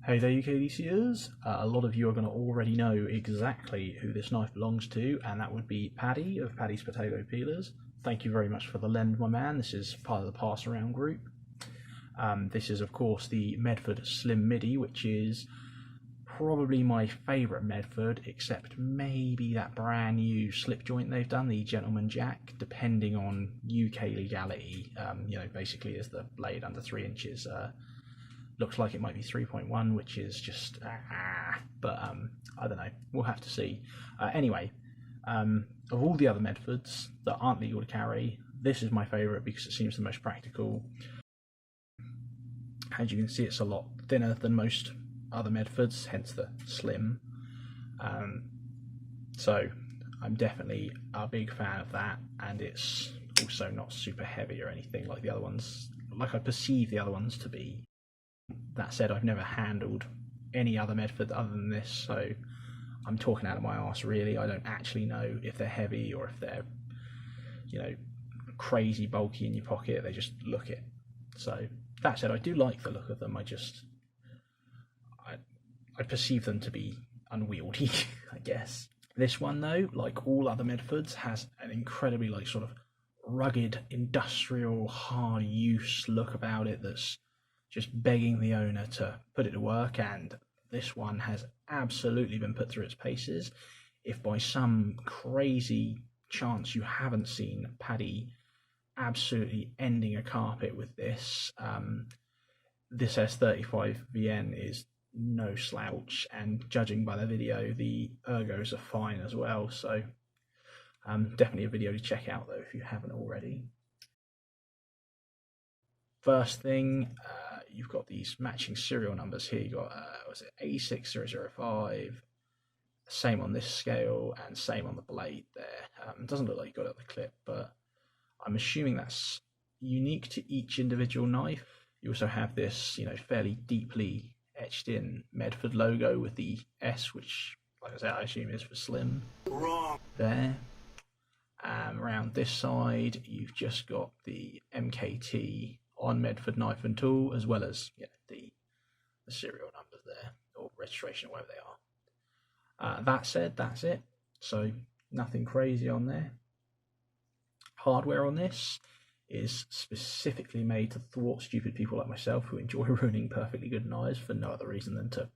Hey there, UKDCers. A lot of you are going to already know exactly who this knife belongs to, and that would be Paddy of Paddy's Potato Peelers. Thank you very much for the lend, my man. This is part of the pass around group. This is, of course, the Medford Slim Midi, which is probably my favourite Medford, except maybe that brand new slip joint they've done, the Gentleman Jack, depending on UK legality. Basically, is the blade under 3 inches. Looks like it might be 3.1, which is just but I don't know. We'll have to see. Anyway, of all the other Medfords that aren't legal to carry, this is my favourite because it seems the most practical. As you can see, it's a lot thinner than most other Medfords, hence the slim. So I'm definitely a big fan of that, and it's also not super heavy or anything like the other ones, like I perceive the other ones to be. That said, I've never handled any other Medford other than this, so I'm talking out of my arse really. I don't actually know if they're heavy or if they're, crazy bulky in your pocket. They just look it. So that said, I do like the look of them. I perceive them to be unwieldy, I guess. This one though, like all other Medfords, has an incredibly sort of rugged, industrial, hard use look about it that's just begging the owner to put it to work, and this one has absolutely been put through its paces. If by some crazy chance you haven't seen Paddy absolutely ending a carpet with this, this S35VN is no slouch, and judging by the video, the ergos are fine as well, so definitely a video to check out though if you haven't already. First thing, you've got these matching serial numbers here. You got was it A6005, same on this scale and same on the blade there. It doesn't look like you got it at the clip, but I'm assuming that's unique to each individual knife. You also have this, fairly deeply etched in Medford logo with the S, which, like I said, I assume is for slim. Wrong. There. Around this side, you've just got the MKT on Medford knife and tool, as well as the serial numbers there, or registration, whatever they are. That said, that's it. So nothing crazy on there. Hardware on this is specifically made to thwart stupid people like myself who enjoy ruining perfectly good knives for no other reason than to,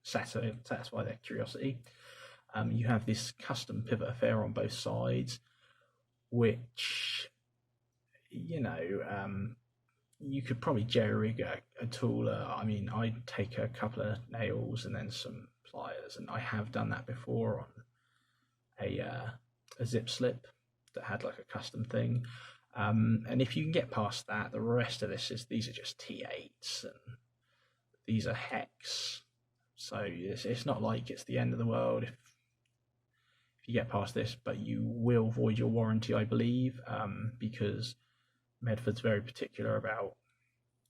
satisfy their curiosity. You have this custom pivot affair on both sides, which, you could probably jerry rig a tool. I'd take a couple of nails and then some pliers, and I have done that before on a zip slip that had like a custom thing. And if you can get past that, the rest of these are just T8s and these are hex. So it's not like it's the end of the world if you get past this, but you will void your warranty, I believe, because Medford's very particular about,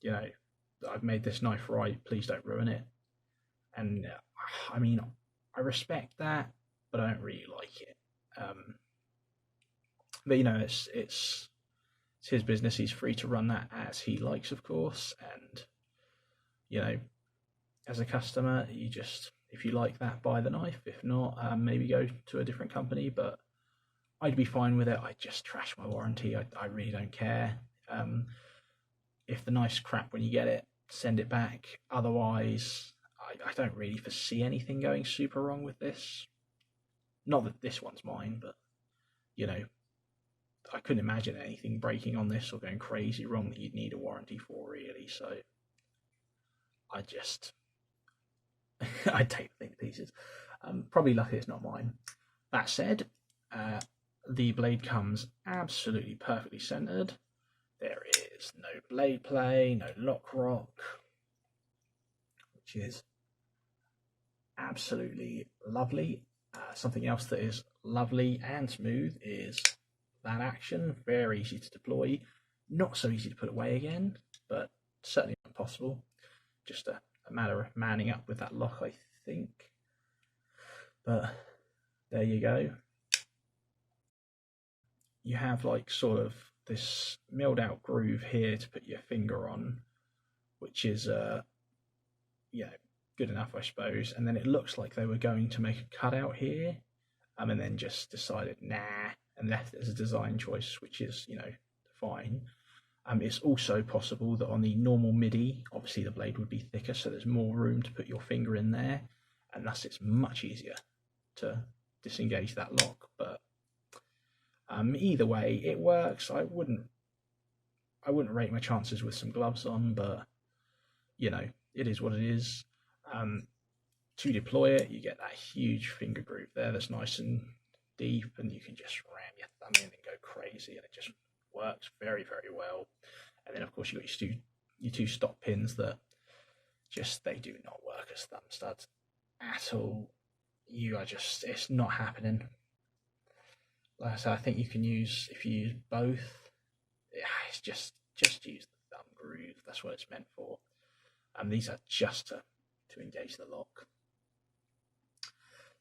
I've made this knife right, please don't ruin it. And I respect that, but I don't really like it. But it's his business. He's free to run that as he likes, of course. And as a customer, if you like that, buy the knife. If not, maybe go to a different company. But I'd be fine with it. I just trash my warranty. I really don't care. If the knife's crap when you get it, send it back. Otherwise, I don't really foresee anything going super wrong with this. Not that this one's mine, but I couldn't imagine anything breaking on this or going crazy wrong that you'd need a warranty for, really. So I take the thing to pieces. Probably lucky it's not mine. That said, the blade comes absolutely perfectly centered. There is no blade play, no lock rock, which is absolutely lovely. Something else that is lovely and smooth is that action. Very easy to deploy, not so easy to put away again, but certainly not impossible. Just a matter of manning up with that lock, I think. But there you go. You have sort of this milled out groove here to put your finger on, which is good enough, I suppose. And then it looks like they were going to make a cutout here, and then just decided nah, and left it as a design choice, which is fine. It's also possible that on the normal Midi, obviously the blade would be thicker, so there's more room to put your finger in there, and thus it's much easier to disengage that lock. But either way, it works. I wouldn't rate my chances with some gloves on, but it is what it is. To deploy it, you get that huge finger groove there that's nice and deep, and you can just ram your thumb in and go crazy, and it just works very, very well. And then of course you've got your two stop pins that they do not work as thumb studs at all. It's not happening. Like I said, I think you can if you use both, it's just use the thumb groove. That's what it's meant for. These are just to engage the lock.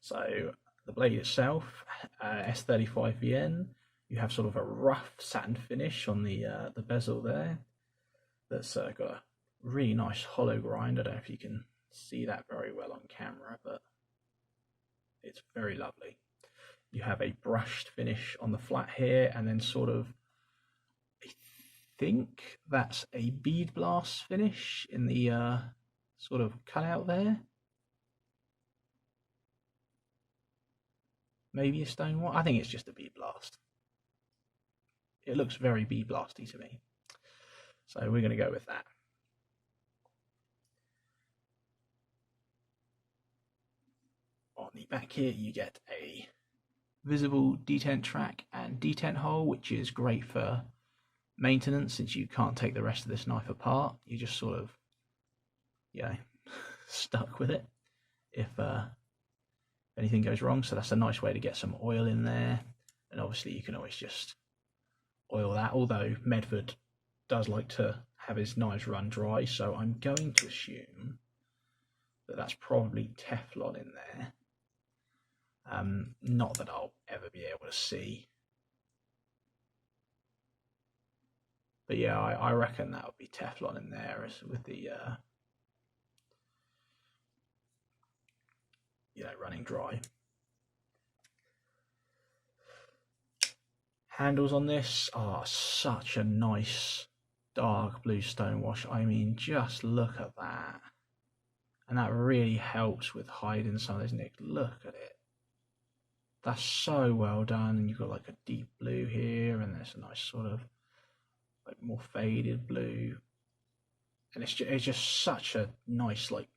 So the blade itself, S35VN, you have sort of a rough satin finish on the bezel there. That's got a really nice hollow grind. I don't know if you can see that very well on camera, but it's very lovely. You have a brushed finish on the flat here, and then sort of, I think that's a bead blast finish in the sort of cutout there. Maybe a stone one. I think it's just a bead blast. It looks very bead blasty to me. So we're going to go with that. On the back here, you get a visible detent track and detent hole, which is great for maintenance since you can't take the rest of this knife apart. You just sort of, stuck with it if anything goes wrong. So that's a nice way to get some oil in there. And obviously you can always just oil that, although Medford does like to have his knives run dry, so I'm going to assume that that's probably Teflon in there. Not that I'll ever be able to see, but yeah, I reckon that would be Teflon in there with the running dry. Handles on this are such a nice dark blue stonewash. I mean, just look at that. And that really helps with hiding some of those nicks. Look at it. That's so well done. And you've got like a deep blue here, and there's a nice sort of like more faded blue. And it's just such a nice like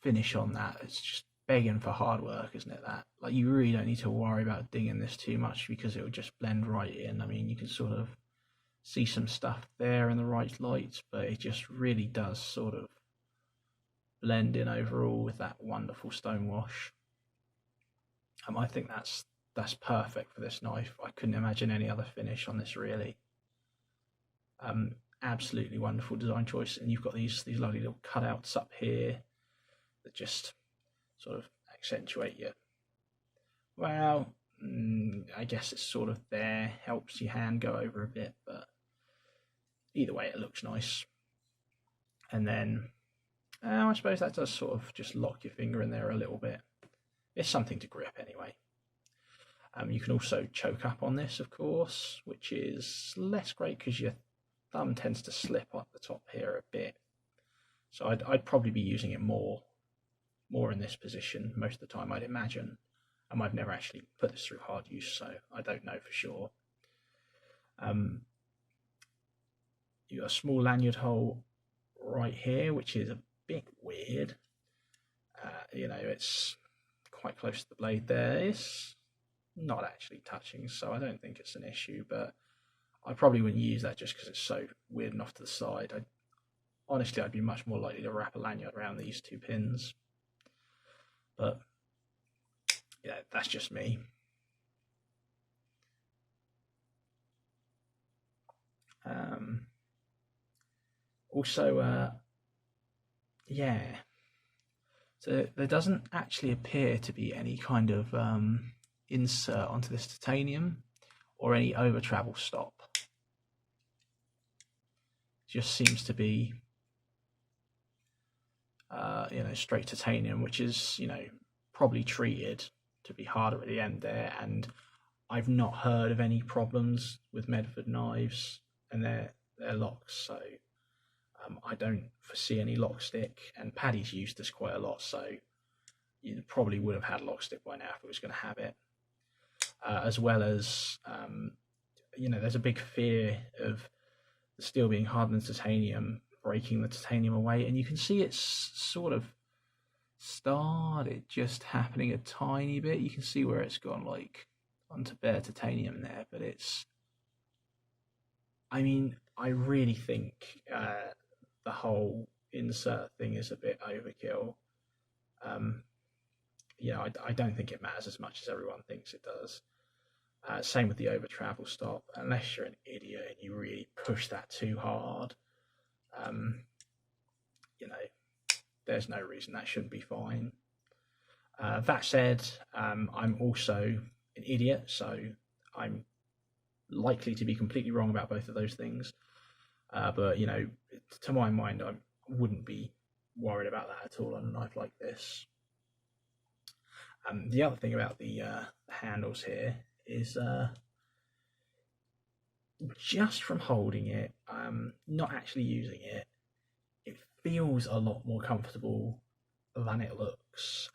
finish on that. It's just begging for hard work, isn't it? That, like, you really don't need to worry about dinging this too much because it will just blend right in. I mean, you can sort of see some stuff there in the right light, but it just really does sort of blend in overall with that wonderful stone wash. I think that's perfect for this knife. I couldn't imagine any other finish on this, really. Absolutely wonderful design choice. And you've got these lovely little cutouts up here that just sort of accentuate your, well, I guess it's sort of there, helps your hand go over a bit, but either way it looks nice. And then I suppose that does sort of just lock your finger in there a little bit. It's something to grip anyway. You can also choke up on this, of course, which is less great because your thumb tends to slip up the top here a bit. So I'd probably be using it more in this position most of the time, I'd imagine. I've never actually put this through hard use, so I don't know for sure. You got a small lanyard hole right here, which is a bit weird. It's quite close to the blade there. It's not actually touching, so I don't think it's an issue, but I probably wouldn't use that just because it's so weird and off to the side. Honestly, I'd be much more likely to wrap a lanyard around these two pins. But yeah, that's just me. Also, so there doesn't actually appear to be any kind of insert onto this titanium or any over travel stop. As just seems to be, straight titanium, which is, probably treated to be harder at the end there. And I've not heard of any problems with Medford knives and their locks, so I don't foresee any lock stick. And Paddy's used this quite a lot, so you probably would have had lock stick by now if it was going to have it. As well as, there's a big fear of the steel being hardened than titanium, breaking the titanium away, and you can see it's sort of started just happening a tiny bit. You can see where it's gone like onto bare titanium there, but I really think the whole insert thing is a bit overkill. I don't think it matters as much as everyone thinks it does. Same with the over travel stop, unless you're an idiot and you really push that too hard. There's no reason that shouldn't be fine. That said, I'm also an idiot, so I'm likely to be completely wrong about both of those things. But to my mind, I wouldn't be worried about that at all on a knife like this. The other thing about the handles here is just from holding it, not actually using it, it feels a lot more comfortable than it looks.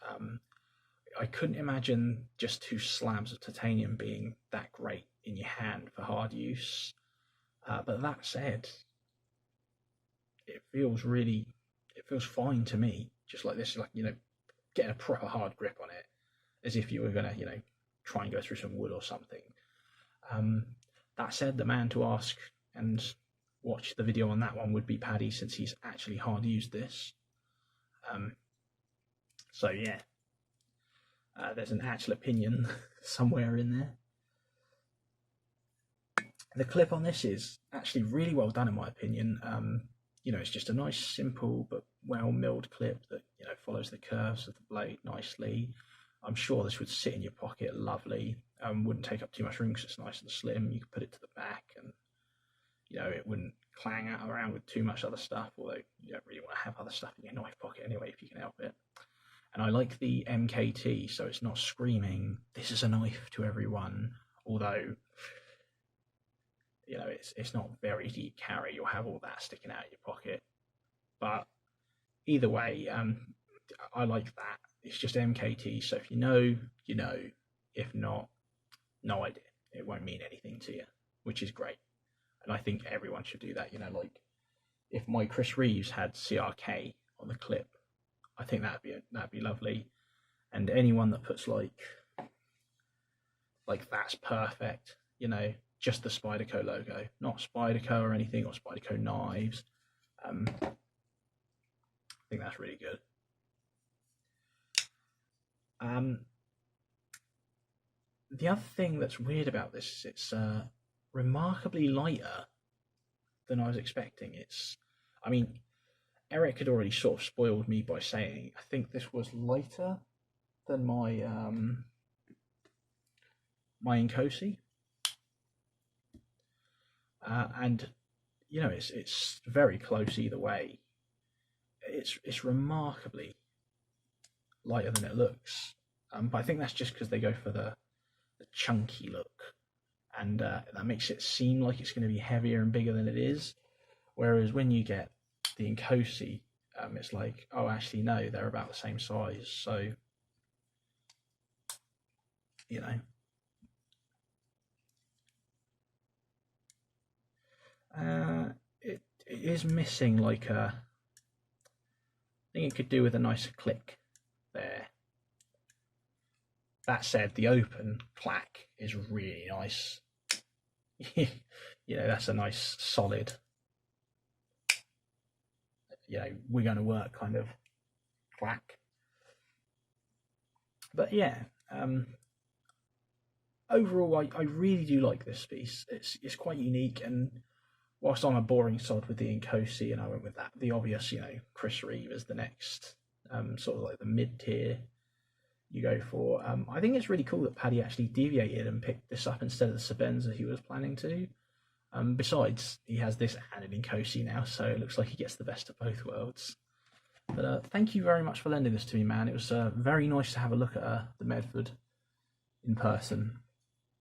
I couldn't imagine just 2 slabs of titanium being that great in your hand for hard use. But that said, it feels fine to me, just like this, like, getting a proper hard grip on it, as if you were going to, try and go through some wood or something. That said, the man to ask and watch the video on that one would be Paddy, since he's actually hard used this. So yeah, there's an actual opinion somewhere in there. The clip on this is actually really well done in my opinion. It's just a nice, simple but well milled clip that follows the curves of the blade nicely. I'm sure this would sit in your pocket lovely. Wouldn't take up too much room because it's nice and slim. You could put it to the back, and it wouldn't clang out around with too much other stuff. Although you don't really want to have other stuff in your knife pocket anyway, if you can help it. And I like the MKT, so it's not screaming, "This is a knife" to everyone. Although it's not very deep carry. You'll have all that sticking out of your pocket. But either way, I like that. It's just MKT, so if you know, you know. If not, no idea. It won't mean anything to you, which is great. And I think everyone should do that. Like if my Chris Reeves had CRK on the clip, I think that'd be lovely. And anyone that puts like that's perfect. Just the Spyderco logo, not Spyderco or anything, or Spyderco knives. I think that's really good. The other thing that's weird about this is it's remarkably lighter than I was expecting. Eric had already sort of spoiled me by saying I think this was lighter than my my Inkosi. And it's very close either way. It's remarkably lighter than it looks. But I think that's just because they go for the chunky look, and that makes it seem like it's going to be heavier and bigger than it is. Whereas when you get the Inkosi, it's like, oh, actually no, they're about the same size. So it is missing like I think it could do with a nicer click there. That said, the open clack is really nice. That's a nice solid, we're going to work kind of clack. But yeah, overall, I really do like this piece. It's quite unique, and whilst I'm a boring sod with the Inkosi, and I went with the obvious, Chris Reeve is the next, sort of like the mid-tier you go for. I think it's really cool that Paddy actually deviated and picked this up instead of the Sebenza he was planning to. Besides, he has this and an Inkosi now, so it looks like he gets the best of both worlds. But thank you very much for lending this to me, man. It was very nice to have a look at the Medford in person.